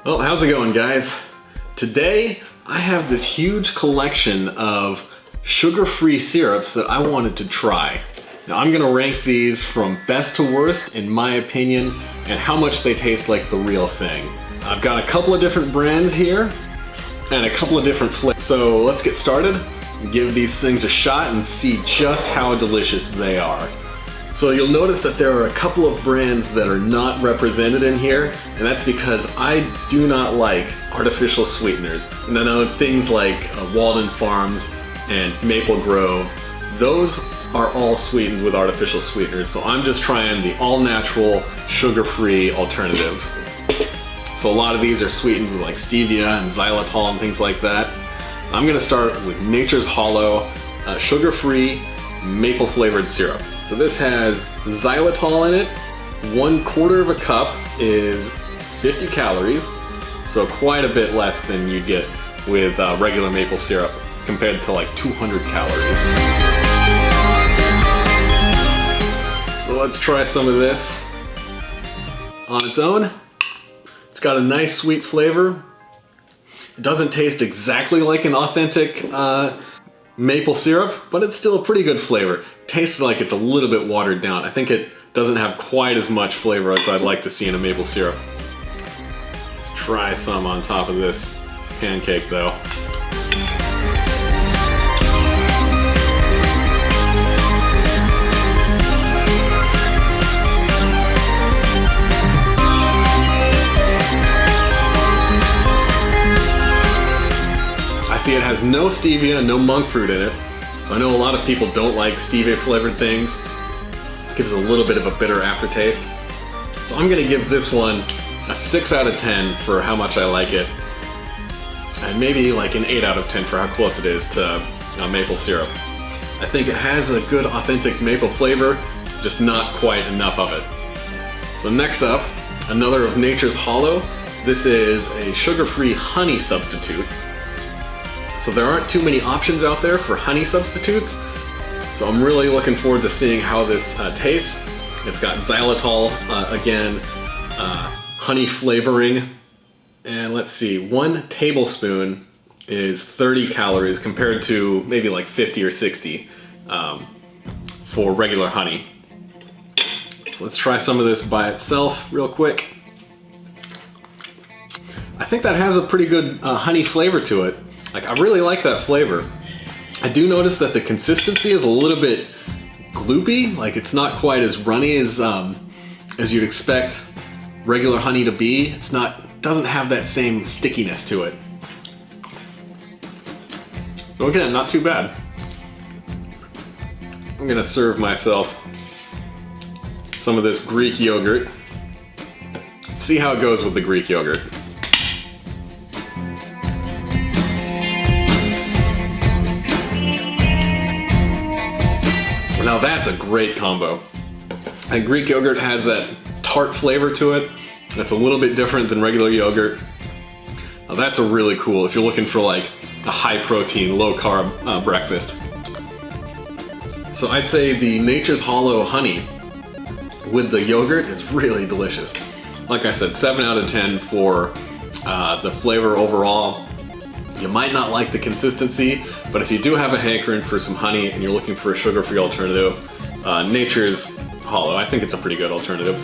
Well, how's it going, guys? Today, I have this huge collection of sugar-free syrups that I wanted to try. Now, I'm gonna rank these from best to worst, in my opinion, and how much they taste like the real thing. I've got a couple of different brands here, and a couple of different flavors. So let's get started, give these things a shot, and see just how delicious they are. So you'll notice that there are a couple of brands that are not represented in here, and that's because I do not like artificial sweeteners. And I know things like Walden Farms and Maple Grove, those are all sweetened with artificial sweeteners. So I'm just trying the all-natural, sugar-free alternatives. So a lot of these are sweetened with like stevia and xylitol and things like that. I'm gonna start with Nature's Hollow sugar-free maple flavored syrup. So this has xylitol in it. 1/4 of a cup is 50 calories, so quite a bit less than you get with regular maple syrup compared to like 200 calories. So let's try some of this on its own. It's got a nice sweet flavor. It doesn't taste exactly like an authentic maple syrup, but it's still a pretty good flavor. Tastes like it's a little bit watered down. I think it doesn't have quite as much flavor as I'd like to see in a maple syrup. Let's try some on top of this pancake though. It has no stevia, no monk fruit in it. So I know a lot of people don't like stevia flavored things. It gives a little bit of a bitter aftertaste. So I'm gonna give this one a 6 out of 10 for how much I like it. And maybe like an 8 out of 10 for how close it is to maple syrup. I think it has a good authentic maple flavor, just not quite enough of it. So next up, another of Nature's Hollow. This is a sugar-free honey substitute. So there aren't too many options out there for honey substitutes. So I'm really looking forward to seeing how this tastes. It's got xylitol, again, honey flavoring. And let's see, 1 tablespoon is 30 calories compared to maybe like 50 or 60 for regular honey. So let's try some of this by itself real quick. I think that has a pretty good honey flavor to it. Like, I really like that flavor. I do notice that the consistency is a little bit gloopy. Like, it's not quite as runny as you'd expect regular honey to be. Doesn't have that same stickiness to it. So again, not too bad. I'm gonna serve myself some of this Greek yogurt. See how it goes with the Greek yogurt. Now that's a great combo. And Greek yogurt has that tart flavor to it that's a little bit different than regular yogurt. Now that's a really cool if you're looking for like a high protein, low carb breakfast. So I'd say the Nature's Hollow honey with the yogurt is really delicious. Like I said, 7 out of 10 for the flavor overall. You might not like the consistency, but if you do have a hankering for some honey and you're looking for a sugar-free alternative, Nature's Hollow, I think it's a pretty good alternative.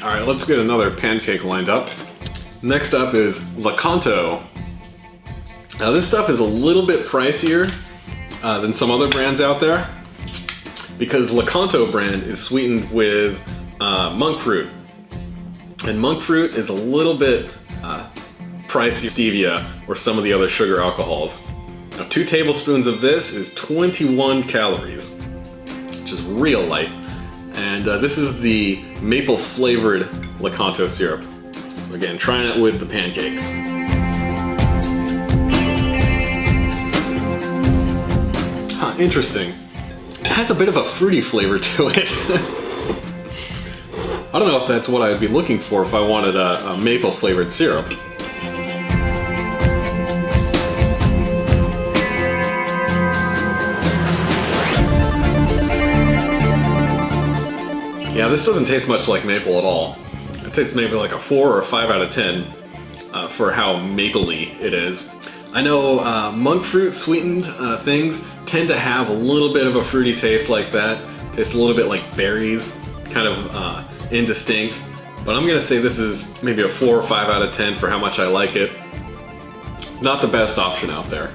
All right, let's get another pancake lined up. Next up is Lakatos. Now this stuff is a little bit pricier than some other brands out there because Lakatos brand is sweetened with monk fruit, and monk fruit is a little bit pricey stevia or some of the other sugar alcohols. Now 2 tablespoons of this is 21 calories, which is real light, and this is the maple flavored Lakatos syrup. So again, trying it with the pancakes. Interesting. It has a bit of a fruity flavor to it. I don't know if that's what I'd be looking for if I wanted a maple flavored syrup. this doesn't taste much like maple at all. I'd say it's maybe like a 4 or a 5 out of 10 for how mapley it is. I know monk fruit sweetened things tend to have a little bit of a fruity taste like that. Tastes a little bit like berries, kind of indistinct. But I'm gonna say this is maybe a 4 or 5 out of 10 for how much I like it. Not the best option out there.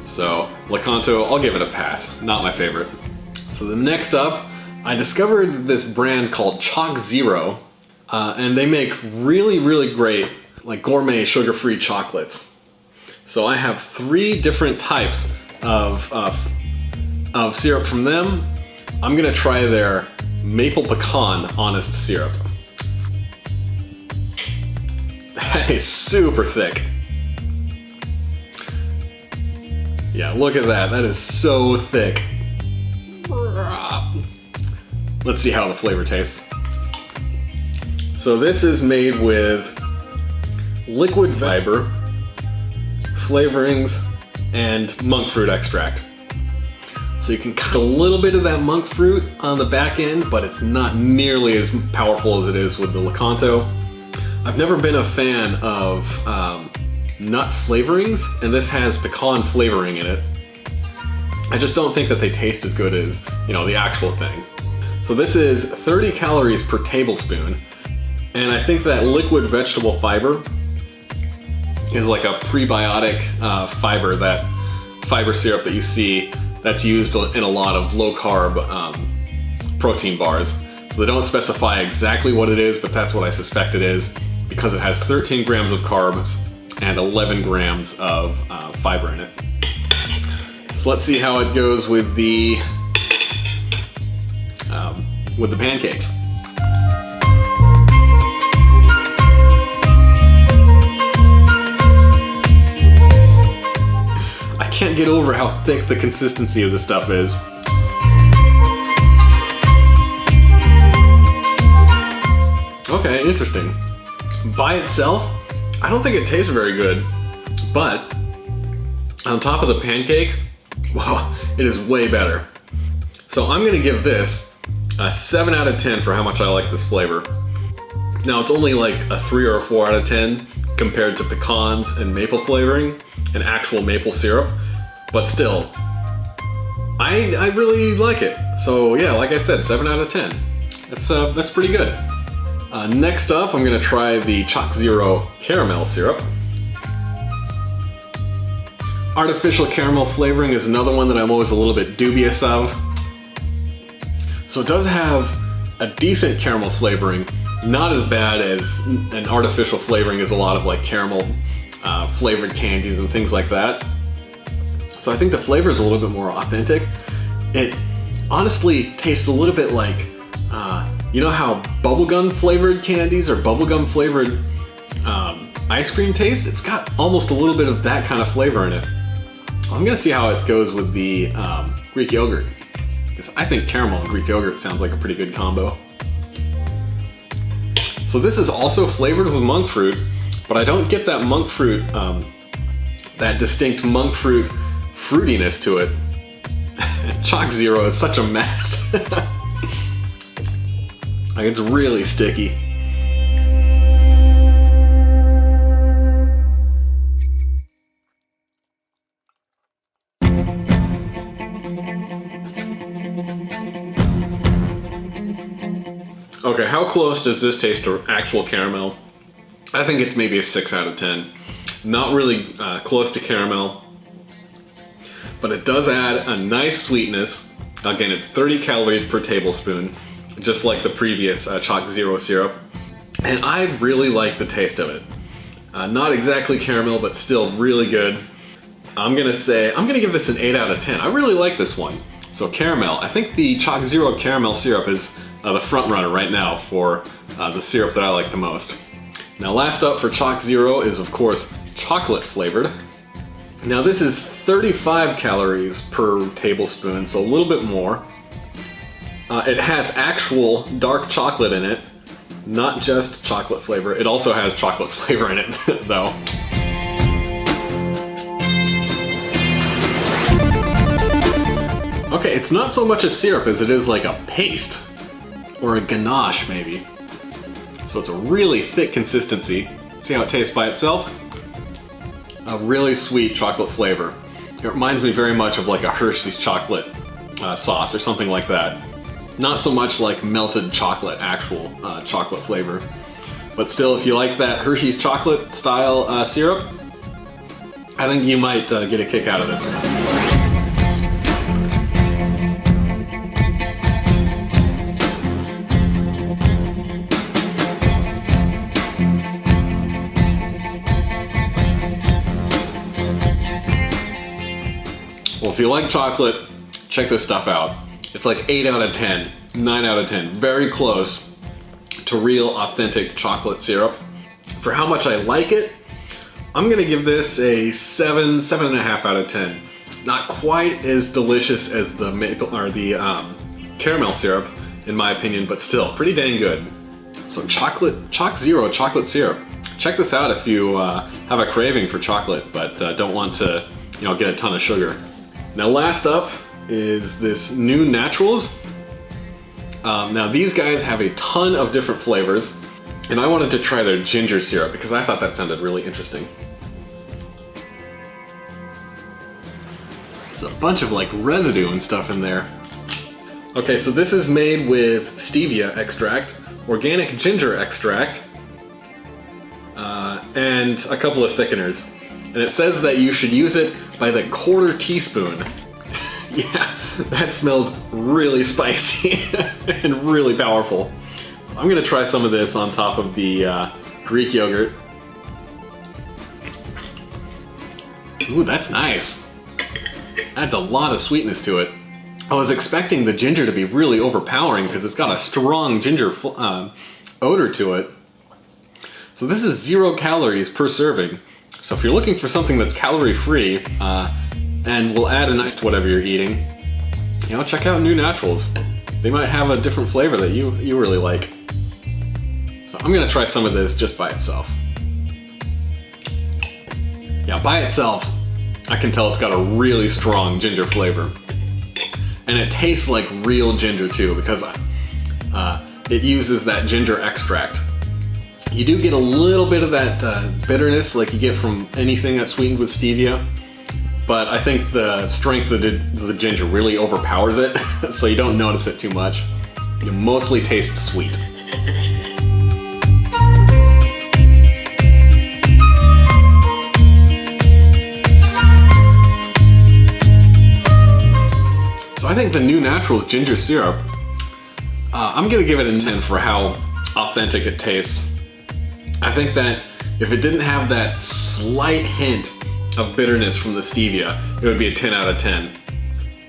So Lakatos, I'll give it a pass. Not my favorite. So the next up, I discovered this brand called Choc Zero, and they make really, really great like gourmet sugar-free chocolates. So I have 3 different types of syrup from them. I'm gonna try their Maple Pecan Honest Syrup. That is super thick. Yeah, look at that. That is so thick. Let's see how the flavor tastes. So this is made with liquid fiber, flavorings, and monk fruit extract. So you can cut a little bit of that monk fruit on the back end, but it's not nearly as powerful as it is with the Lakatos. I've never been a fan of nut flavorings, and this has pecan flavoring in it. I just don't think that they taste as good as, you know, the actual thing. So this is 30 calories per tablespoon, and I think that liquid vegetable fiber is like a prebiotic fiber, that fiber syrup that you see that's used in a lot of low-carb protein bars. So they don't specify exactly what it is, but that's what I suspect it is, because it has 13 grams of carbs and 11 grams of fiber in it. So let's see how it goes with the pancakes. I can't get over how thick the consistency of this stuff is. Okay, interesting. By itself, I don't think it tastes very good, but on top of the pancake, wow, it is way better. So I'm gonna give this a 7 out of 10 for how much I like this flavor. Now it's only like a 3 or a 4 out of 10 compared to pecans and maple flavoring and actual maple syrup, but still, I really like it. So yeah, like I said, 7 out of 10. That's pretty good. Next up, I'm gonna try the Choc Zero caramel syrup. Artificial caramel flavoring is another one that I'm always a little bit dubious of. So it does have a decent caramel flavoring, not as bad as an artificial flavoring as a lot of like caramel flavored candies and things like that. So I think the flavor is a little bit more authentic. It honestly tastes a little bit like, you know how bubblegum flavored candies or bubblegum flavored ice cream taste? It's got almost a little bit of that kind of flavor in it. I'm gonna see how it goes with the Greek yogurt, because I think caramel and Greek yogurt sounds like a pretty good combo. So this is also flavored with monk fruit, but I don't get that monk fruit, that distinct monk fruit fruitiness to it. Choc Zero is such a mess. Like, it's really sticky. Okay, how close does this taste to actual caramel? I think it's maybe a 6 out of 10. Not really close to caramel, but it does add a nice sweetness. Again, it's 30 calories per tablespoon, just like the previous Choc Zero syrup. And I really like the taste of it. Not exactly caramel, but still really good. I'm gonna give this an 8 out of 10. I really like this one. So caramel, I think the Choc Zero caramel syrup is the front runner right now for the syrup that I like the most. Now last up for Choc Zero is of course chocolate flavored. Now this is 35 calories per tablespoon, so a little bit more. It has actual dark chocolate in it, not just chocolate flavor. It also has chocolate flavor in it though. Okay, it's not so much a syrup as it is like a paste. or a ganache maybe. So it's a really thick consistency. See how it tastes by itself? A really sweet chocolate flavor. It reminds me very much of like a Hershey's chocolate sauce or something like that. Not so much like melted chocolate, actual chocolate flavor. But still, if you like that Hershey's chocolate style syrup, I think you might get a kick out of this one. Well, if you like chocolate, check this stuff out. It's like 8 out of 10, 9 out of 10, very close to real authentic chocolate syrup. For how much I like it, I'm gonna give this a 7, 7.5 out of 10. Not quite as delicious as the maple or the caramel syrup, in my opinion, but still pretty dang good. So Choc Zero chocolate syrup. Check this out if you have a craving for chocolate, but don't want to, get a ton of sugar. Now, last up is this new Naturals. Now these guys have a ton of different flavors, and I wanted to try their ginger syrup because I thought that sounded really interesting. There's a bunch of like residue and stuff in there. Okay, so this is made with stevia extract, organic ginger extract, and a couple of thickeners. And it says that you should use it by the 1/4 teaspoon. Yeah, that smells really spicy and really powerful. I'm gonna try some of this on top of the Greek yogurt. Ooh, that's nice. Adds a lot of sweetness to it. I was expecting the ginger to be really overpowering because it's got a strong ginger odor to it. So this is 0 calories per serving. So if you're looking for something that's calorie-free and will add a nice to whatever you're eating, check out New Naturals. They might have a different flavor that you really like. So I'm gonna try some of this just by itself. Yeah, by itself, I can tell it's got a really strong ginger flavor. And it tastes like real ginger too, because it uses that ginger extract. You do get a little bit of that bitterness like you get from anything that's sweetened with stevia, but I think the strength of the ginger really overpowers it, so you don't notice it too much. You mostly taste sweet. So I think the New Naturals ginger syrup, I'm gonna give it a 10 for how authentic it tastes. I think that if it didn't have that slight hint of bitterness from the stevia, it would be a 10 out of 10.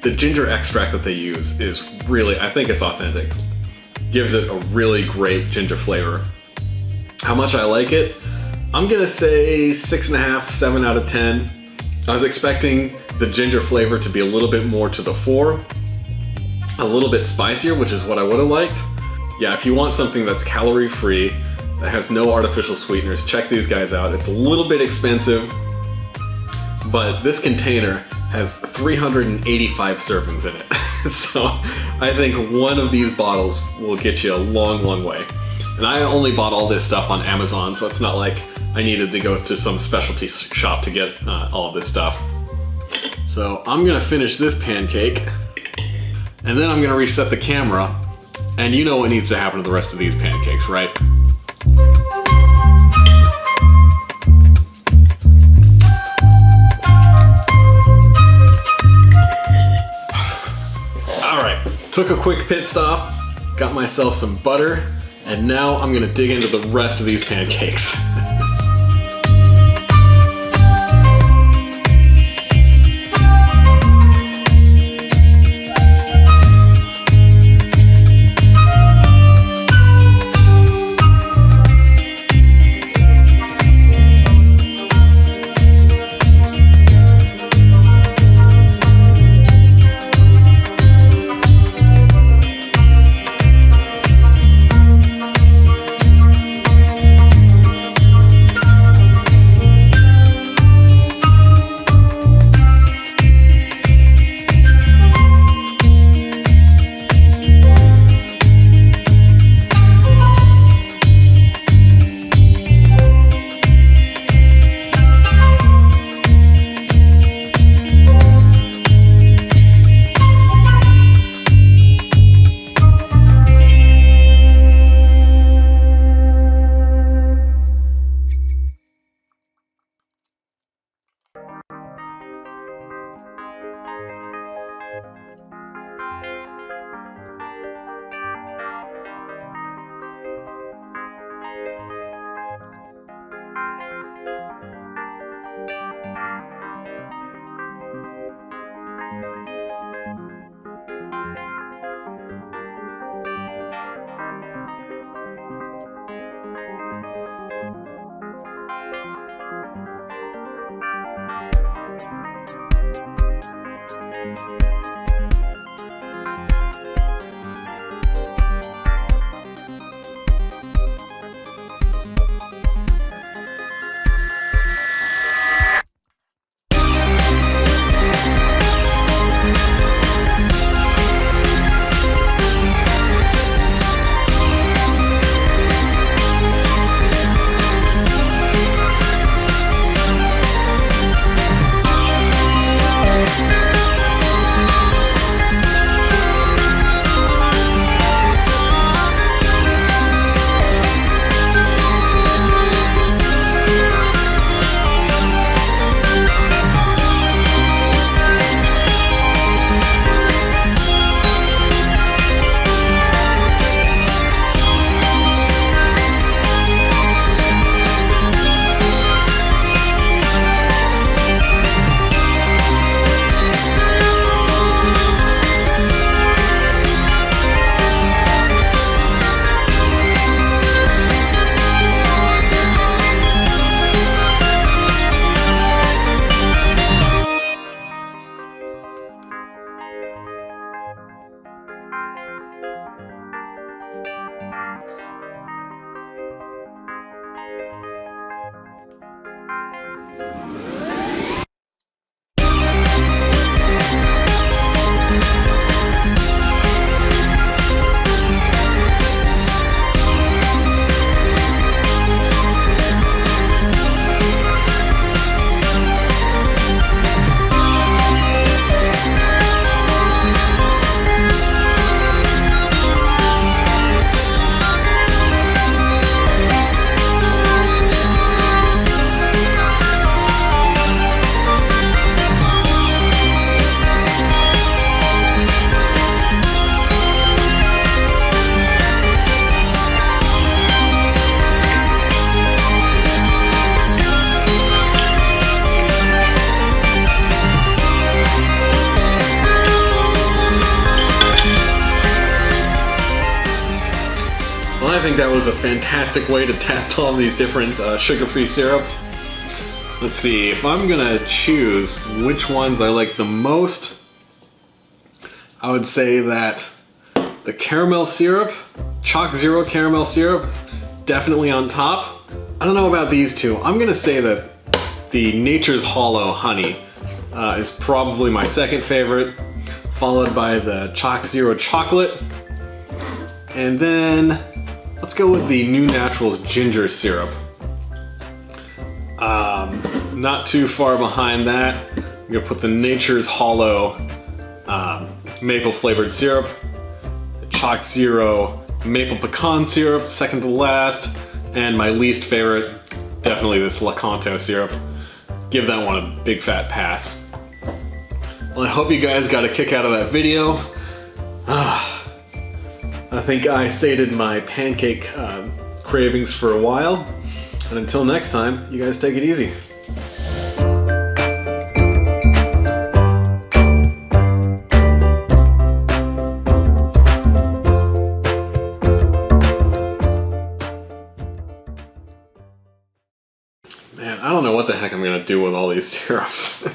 The ginger extract that they use is really, I think it's authentic. Gives it a really great ginger flavor. How much I like it? I'm gonna say 6.5, 7 out of 10. I was expecting the ginger flavor to be a little bit more to the fore, a little bit spicier, which is what I would have liked. Yeah, if you want something that's calorie-free, that has no artificial sweeteners, check these guys out. It's a little bit expensive, but this container has 385 servings in it. So I think one of these bottles will get you a long, long way. And I only bought all this stuff on Amazon, so it's not like I needed to go to some specialty shop to get all of this stuff. So I'm gonna finish this pancake, and then I'm gonna reset the camera, and you know what needs to happen to the rest of these pancakes, right? Took a quick pit stop, got myself some butter, and now I'm gonna dig into the rest of these pancakes. Well, I think that was a fantastic way to test all these different sugar-free syrups. Let's see, if I'm gonna choose which ones I like the most, I would say that the caramel syrup, Choc Zero caramel syrup, is definitely on top. I don't know about these two. I'm gonna say that the Nature's Hollow honey is probably my second favorite, followed by the Choc Zero chocolate. And then let's go with the New Naturals ginger syrup. Not too far behind that, I'm gonna put the Nature's Hollow maple flavored syrup, the Choc Zero maple pecan syrup, second to last, and my least favorite, definitely this Lakatos syrup. Give that one a big fat pass. Well, I hope you guys got a kick out of that video. I think I sated my pancake cravings for a while. And until next time, you guys take it easy. Man, I don't know what the heck I'm gonna do with all these syrups.